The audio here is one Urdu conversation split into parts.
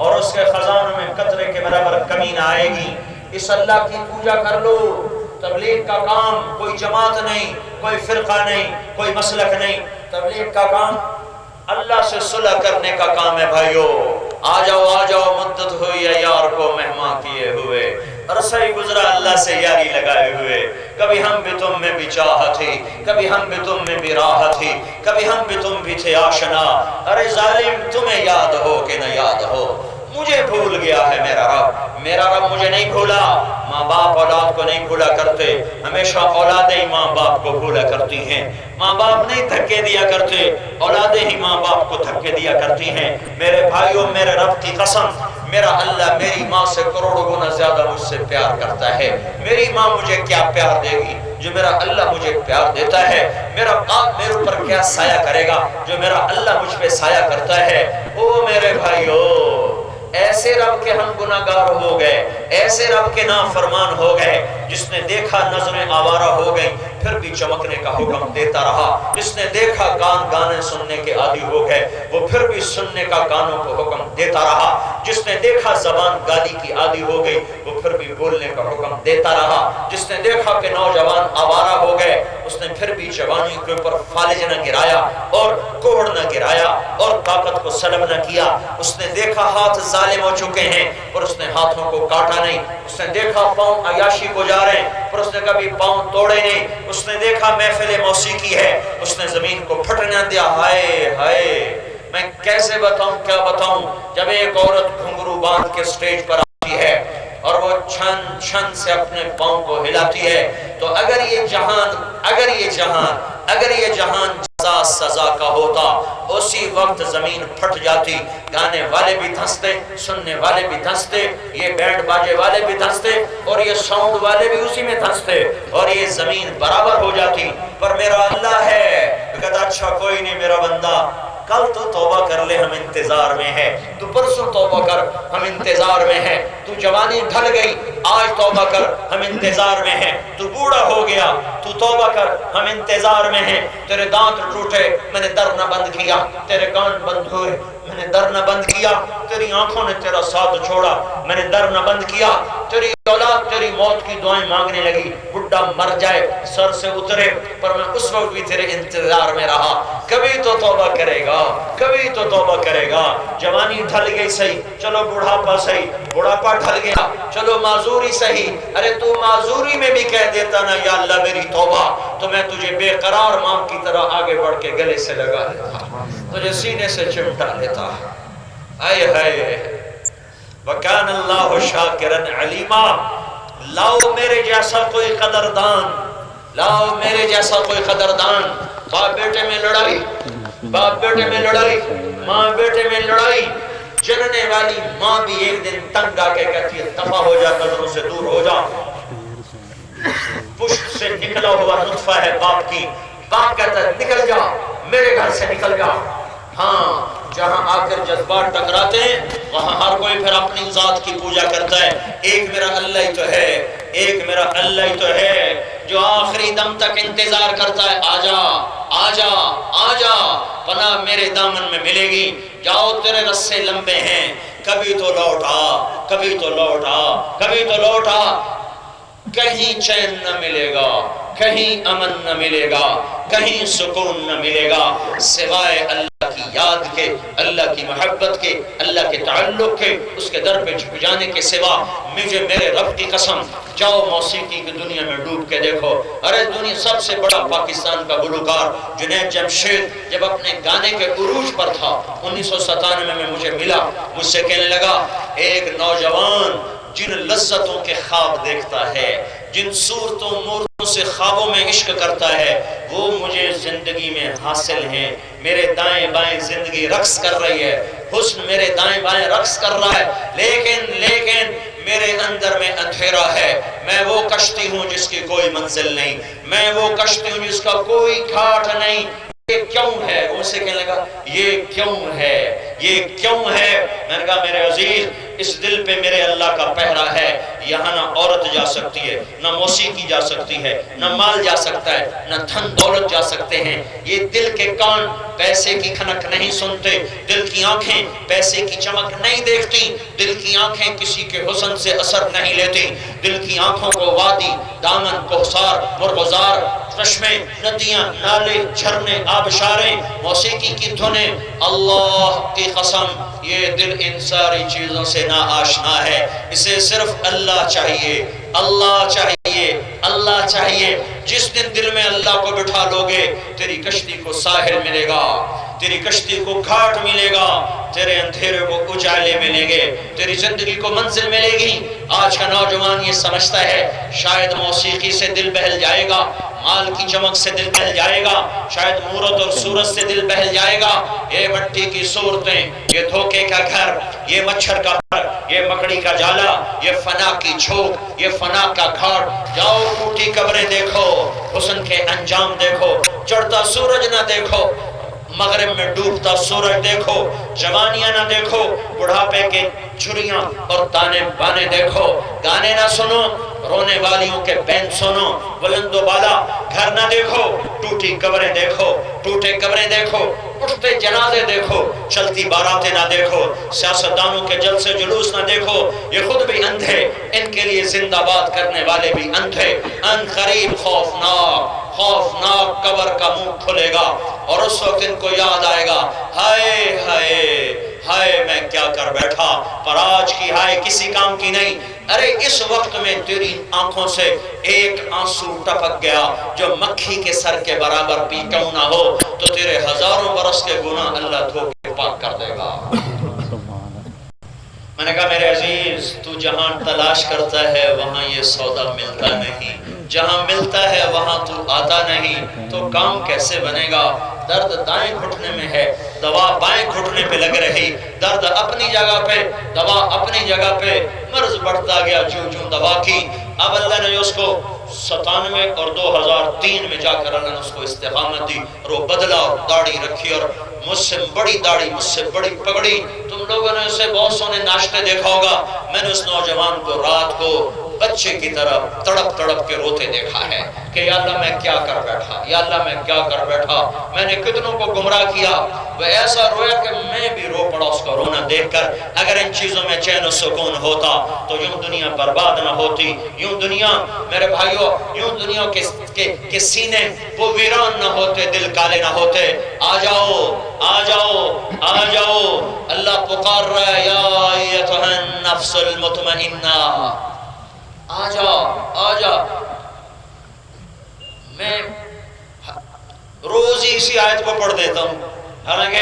اور اس کے خزانوں میں قطرے کے برابر کمی نہ آئے گی۔ اس اللہ کی پوجا کر لو۔ تبلیغ کا کام کوئی جماعت نہیں، کوئی فرقہ نہیں، کوئی مسلک نہیں، تبلیغ کا کام اللہ سے صلح کرنے کا کام ہے۔ بھائیو آ جاؤ، مدت ہوئی ہے یار کو مہمان کیے ہوئے، عرصہ ہی گزرا اللہ سے یاری لگائے ہوئے۔ کبھی ہم بھی تم میں بھی چاہت تھی، کبھی ہم بھی تم میں بھی راحت تھی، کبھی ہم بھی تم بھی تھے آشنا۔ ارے ظالم تمہیں یاد ہو کہ نہ یاد ہو، مجھے بھول گیا ہے میرا رب مجھے نہیں بھولا۔ ماں باپ اولاد کو نہیں بھولا کرتے، ہمیشہ اولادیں ماں باپ کو بھولا کرتی ہیں۔ ماں باپ نہیں دھکے دیا کرتے، اولادیں ہی ماں باپ کو دھکے دیا کرتی ہیں۔ میرے بھائیوں، میرے رب کی قسم، میرا اللہ میری ماں سے کروڑوں گنا زیادہ مجھ سے پیار کرتا ہے۔ میری ماں مجھے کیا پیار دے گی جو میرا اللہ مجھے پیار دیتا ہے؟ میرا باپ میرے اوپر کیا سایہ کرے گا جو میرا اللہ مجھ پہ سایہ کرتا ہے؟ او میرے بھائیوں، ایسے رب کے ہم گناہگار ہو گئے، ایسے رب کے نافرمان ہو گئے جس نے دیکھا نظریں آوارہ ہو گئیں پھر بھی چمکنے کا حکم دیتا رہا، جس نے دیکھا کان گانے سننے کے عادی ہو گئے وہ پھر بھی سننے کا کانوں کو حکم دیتا رہا، جس نے دیکھا زبان گالی کی عادی ہو گئی وہ پھر بھی بولنے کا حکم دیتا رہا، جس نے دیکھا کہ نوجوان آوارہ ہو گئے اس نے پھر بھی جوانی کے اوپر فالج نہ گرایا اور کوڑ نہ گرایا اور طاقت کو سلب نہ کیا، اس نے دیکھا ہاتھ ظالم ہو چکے ہیں اور اس نے ہاتھوں کو کاٹا نہیں، اس نے دیکھا پاؤں عیاشی کو جا رہے ہیں پر اس نے کبھی پاؤں توڑے نہیں، اس نے دیکھا محفل موسیقی ہے اس نے زمین کو پھٹنے نہ دیا۔ ہائے ہائے، میں کیسے بتاؤں، کیا بتاؤں؟ جب ایک عورت گھنگرو باندھ کے سٹیج پر آتی ہے اور وہ چھن چھن سے اپنے پاؤں کو ہلاتی ہے تو اگر یہ جہان جزا سزا کا ہوتا اسی وقت زمین پھٹ جاتی، گانے والے بھی دھنستے، سننے والے بھی دھنستے، یہ بینڈ باجے والے بھی دھنستے اور یہ ساؤنڈ والے بھی اسی میں دھنستے اور یہ زمین برابر ہو جاتی۔ پر میرا اللہ ہے کہتا اچھا کوئی نہیں میرا بندہ، کل تو توبہ کر لے ہم انتظار میں ہے، تو پرسوں توبہ کر ہم انتظار میں ہے، تو جوانی ڈھل گئی آج توبہ کر ہم انتظار میں ہے، تو بوڑھا ہو گیا تو توبہ کر ہم انتظار میں ہیں، تیرے دانت ٹوٹے میں نے در نہ بند کیا، تیرے کان بند ہوئے میں نے در نہ بند کیا، تیری آنکھوں نے تیرا ساتھ چھوڑا میں نے در نہ بند کیا، تیری اولاد تیری موت کی دعائیں مانگنے لگی، بڈھا مر جائے سر سے اترے پر میں اس وقت بھی تیرے انتظار میں رہا، کبھی تو توبہ کرے گا، کبھی تو توبہ کرے گا۔ جوانی ڈھل گئی صحیح، چلو بڑھاپا صحیح، بڑھاپا ڈھل گیا چلو معذوری صحیح، ارے تو معذوری میں بھی کہہ دیتا نا یا اللہ میری توبہ تو میں تجھے بے قرار ماں کی طرح آگے بڑھ کے گلے سے لگا لیتا، تجھے سینے سے چمٹا لیتا۔ آئے ہائے، وَكَانَ اللَّهُ شَاكِرًا عَلِيمًا، لاؤ میرے جیسا کوئی قدردان، لاؤ میرے جیسا کوئی قدردان۔ باپ بیٹے میں لڑائی، باپ بیٹے میں لڑائی، ماں بیٹے میں لڑائی، جننے والی ماں بھی ایک دن تنگ آ کے کہتی ہے دفع ہو جا، نظروں سے دور ہو جا۔ پشت سے نکلا ہوا نطفہ ہے باپ کی، باپ کہتا ہے نکل جا میرے گھر سے نکل جا۔ ہاں، جہاں آ کر جذبات ٹکراتے ہیں وہاں ہر کوئی پھر اپنی ذات کی پوجا کرتا ہے، ایک میرا اللہ ہی تو ہے، ایک میرا اللہ ہی تو ہے جو آخری دم تک انتظار کرتا ہے، آجا آجا آجا، پناہ میرے دامن میں ملے گی، جاؤ تیرے رسے لمبے ہیں، کبھی تو لوٹ آ، کبھی تو لوٹ آ، کبھی تو لوٹ آ۔ کہیں چین نہ ملے گا، کہیں امن نہ ملے گا، کہیں سکون نہ ملے گا سوائے اللہ کی یاد کے، اللہ کی محبت کے، اللہ کے تعلق کے، اس کے در پہ جھک جانے کے سوا۔ مجھے میرے رب کی قسم، جاؤ موسیقی کی دنیا میں ڈوب کے دیکھو، ارے دنیا سب سے بڑا پاکستان کا گلوکار جنید جمشید جب اپنے گانے کے عروج پر تھا 1997 میں مجھے ملا، مجھ سے کہنے لگا ایک نوجوان جن لذتوں کے خواب دیکھتا ہے، جن صورتوں مورتوں سے خوابوں میں عشق کرتا ہے وہ مجھے زندگی میں حاصل ہیں۔ میرے دائیں بائیں زندگی رقص کر رہی ہے، حسن میرے دائیں بائیں رقص کر رہا ہے، لیکن میرے اندر میں اندھیرا ہے۔ میں وہ کشتی ہوں جس کی کوئی منزل نہیں، میں وہ کشتی ہوں جس کا کوئی گھاٹ نہیں، یہ کیوں ہے؟ ان سے کہنے لگا یہ کیوں ہے، یہ کیوں ہے؟ میں نے کہا میرے عزیز اس دل پہ میرے اللہ کا پہرا ہے، یہاں نہ عورت جا سکتی ہے، نہ موسیقی جا سکتی ہے، نہ مال جا سکتا ہے، نہ دھن دولت جا سکتے ہیں۔ یہ دل کے کان پیسے کی کھنک نہیں سنتے، دل کی آنکھیں پیسے کی چمک نہیں دیکھتی، دل کی آنکھیں کسی کے حسن سے اثر نہیں لیتی، دل کی آنکھوں کو وادی، دامن، کوہسار، مرغزار، چشمے، ندیاں، نالے، جھرنے، آبشاریں، موسیقی کی دھنیں، اللہ کی قسم یہ دل ان ساری چیزوں سے نا آشنا ہے۔ اسے صرف اللہ چاہیے، اللہ چاہیے، اللہ چاہیے۔ جس دن دل میں اللہ کو بٹھا لوگے تیری کشتی کو ساحل ملے گا، تیری کشتی کو گھاٹ ملے گا، تیرے اندھیرے کو اجالے ملیں گے، تیری زندگی کو منزل ملے گی۔ آج کا نوجوان یہ سمجھتا ہے شاید موسیقی سے دل بہل جائے گا، مال کی چمک سے دل بہل جائے گا، شاید مورت اور صورت سے دل بہل جائے گا۔ یہ مٹی کی صورتیں، یہ دھوکے کا گھر، یہ مچھر کا گھر، یہ مکڑی کا جالا، یہ فنا کی جھوک، یہ فنا کا گھاٹ۔ جاؤ ٹوٹی قبریں دیکھو، حسن کے انجام دیکھو، چڑھتا سورج نہ دیکھو، مغرب میں ڈوبتا سورج دیکھو، جوانیاں نہ دیکھو، بڑھاپے کے چھریاں اور تانے بانے دیکھو، گانے نہ سنو، رونے والیوں کے بین سنو، بلند و بالا گھر نہ دیکھو، ٹوٹی قبریں دیکھو، ٹوٹے قبریں دیکھو، اٹھتے جنازے دیکھو، چلتی باراتیں نہ دیکھو، سیاستدانوں کے جلسے جلوس نہ دیکھو، یہ خود بھی اندھے، ان کے لیے زندہ باد کرنے والے بھی اندھے۔ ان قریب خوفناک خوفناک قبر کا منہ کھلے گا اور اس وقت ان کو یاد آئے گا، ہائے ہائے ہائے میں کیا کر بیٹھا، پر آج کی ہائے کسی کام کی نہیں۔ ارے اس وقت میں تیری آنکھوں سے ایک آنسو ٹپک گیا جو مکھی کے سر کے برابر بھی کیوں نہ ہو تو تیرے ہزاروں برس کے گناہ اللہ دھو کے پاک کر دے گا۔ میں نے کہا میرے عزیز تو جہاں تلاش کرتا ہے وہاں یہ سودا ملتا نہیں، جہاں ملتا ہے وہاں تو آتا نہیں، تو کام کیسے بنے گا؟ درد دائیں گھٹنے میں ہے، دوا بائیں گھٹنے پہ لگ رہی، درد اپنی جگہ پہ، دوا اپنی جگہ پہ، مرض بڑھتا گیا جو جو دوا کی۔ اب اللہ نے اس کو 97 اور 2003 میں جا کر اللہ نے اس کو استقامت دی اور وہ بدلا اور داڑھی رکھی اور مجھ سے بڑی داڑھی، مجھ سے بڑی پگڑی۔ تم لوگوں نے اسے بہت سونے ناشتے دیکھا ہوگا، میں نے اس نوجوان کو رات کو بچے کی طرح تڑپ تڑپ کے روتے دیکھا ہے کہ یا اللہ میں کیا کر بیٹھا، یا اللہ میں کیا کر بیٹھا، میں نے کتنوں کو گمراہ کیا۔ وہ ایسا رویا کہ میں بھی رو پڑا اس کا رونا دیکھ کر۔ اگر ان چیزوں میں چین و سکون ہوتا تو یوں دنیا برباد نہ ہوتی، یوں دنیا میرے بھائیوں، یوں دنیا کے سینے وہ ویران نہ ہوتے، دل کالے نہ ہوتے۔ آ جاؤ آ جاؤ آ جاؤ، اللہ پکار رہا ہے، یا ایتھا النفس المطمئنہ، آ جا آ جا۔ میں روز ہی اسی آیت کو پڑھ دیتا ہوں، حالانکہ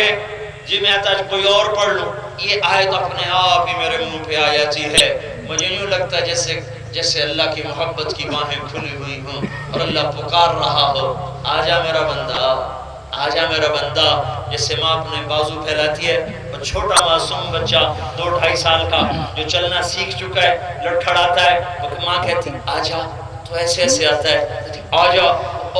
جی میں آج کوئی اور پڑھ لوں، یہ آیت اپنے آپ ہی میرے منہ پہ آ جاتی ہے۔ مجھے یوں لگتا ہے جیسے اللہ کی محبت کی باہیں کھلی ہوئی ہوں اور اللہ پکار رہا ہو، آ جا میرا بندہ، آ جا میرا بندہ۔ جیسے ماں اپنے بازو پھیلاتی ہے، وہ چھوٹا معصوم بچہ 2-2.5 سال کا جو چلنا سیکھ چکا ہے لڑکھڑاتا ہے، وہ ماں کہتی آ جا، تو ایسے ایسے آتا ہے، کہتی آ جا،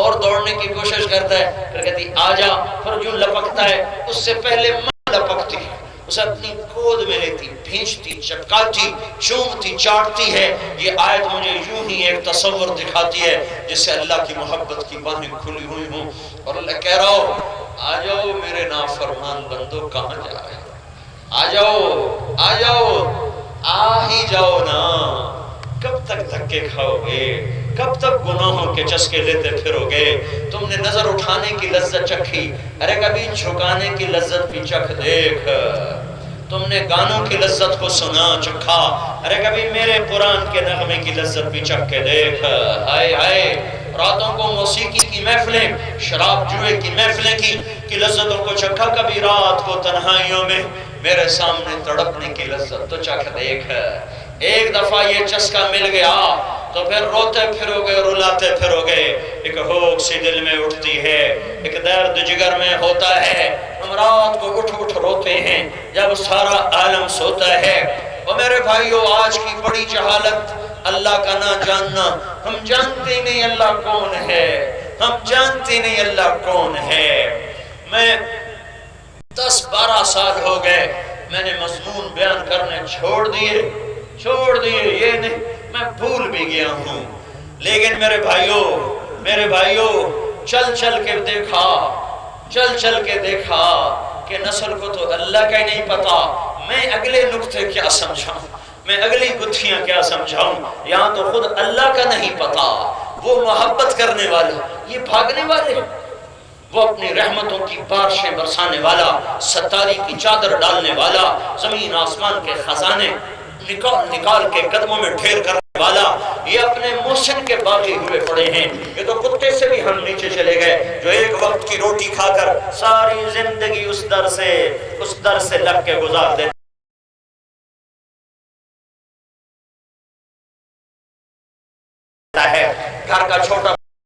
اور دوڑنے کی کوشش کرتا ہے، پھر کہتی آ جا، پھر جو لپکتا ہے اس سے پہلے ماں لپکتی ہے، اسے اپنی گود میں لیتی، بھینچتی، چپکاتی، چومتی، چاٹتی ہے۔ یہ آیت مجھے یوں ہی ایک تصور دکھاتی ہے جسے اللہ کی محبت کی باہیں کھلی ہوئی ہوں اور اللہ کہہ رہا ہو آ جاؤ میرے نافرمان بندو، کہاں جا رہے ہیں؟ آ جاؤ آ جاؤ، آ ہی جاؤ نا۔ کب تک دھکے کھاؤ گے؟ کب تک گناہوں کے چسکے لیتے پھرو گے؟ تم نے نظر اٹھانے کی لذت چکھی، ارے کبھی جھکانے کی لذت بھی چکھ دیکھ۔ تم نے گانوں کی لذت کو سنا چکھا، ارے کبھی میرے قرآن کے نغمے کی لذت بھی چکھ کے دیکھ۔ ہائے ہائے، راتوں کو موسیقی کی محفلیں، شراب جوئے کی محفلیں کی لذتوں کو چکھا، کبھی رات کو تنہائیوں میں میرے سامنے تڑپنے کی لذت تو چکھ دیکھ۔ ایک دفعہ یہ چسکا مل گیا تو پھر روتے پھرو گے، رلاتے پھرو گے۔ ایک ہوک سی دل میں اٹھتی ہے، ایک درد جگر میں ہوتا ہے۔ ہم رات کو اٹھ اٹھ روتے ہیں جب سارا عالم سوتا ہے۔ اور میرے بھائیو، آج کی بڑی جہالت اللہ کا نہ جاننا۔ ہم جانتے نہیں اللہ کون ہے، ہم جانتے نہیں اللہ کون ہے۔ میں 10-12 سال ہو گئے، میں نے مضمون بیان کرنے چھوڑ دیے، یہ نہیں میں بھول بھی گیا ہوں، لیکن میرے بھائیوں چل کے دیکھا کہ نسل کو تو اللہ کا ہی نہیں پتا، میں اگلے نقطے کیا سمجھاؤں، میں اگلی گتھیاں کیا سمجھاؤں، یہاں تو خود اللہ کا نہیں پتا، وہ محبت کرنے والا، یہ بھاگنے والے، وہ اپنی رحمتوں کی بارشیں برسانے والا، ستاری کی چادر ڈالنے والا، زمین آسمان کے خزانے نکال کے قدموں میں ڈھیر کرنے والا، یہ اپنے محسن کے باغی ہوئے پڑے ہیں۔ یہ تو کتے سے بھی ہم نیچے چلے گئے، جو ایک وقت کی روٹی کھا کر ساری زندگی اس در سے لگ کے گزار دیتے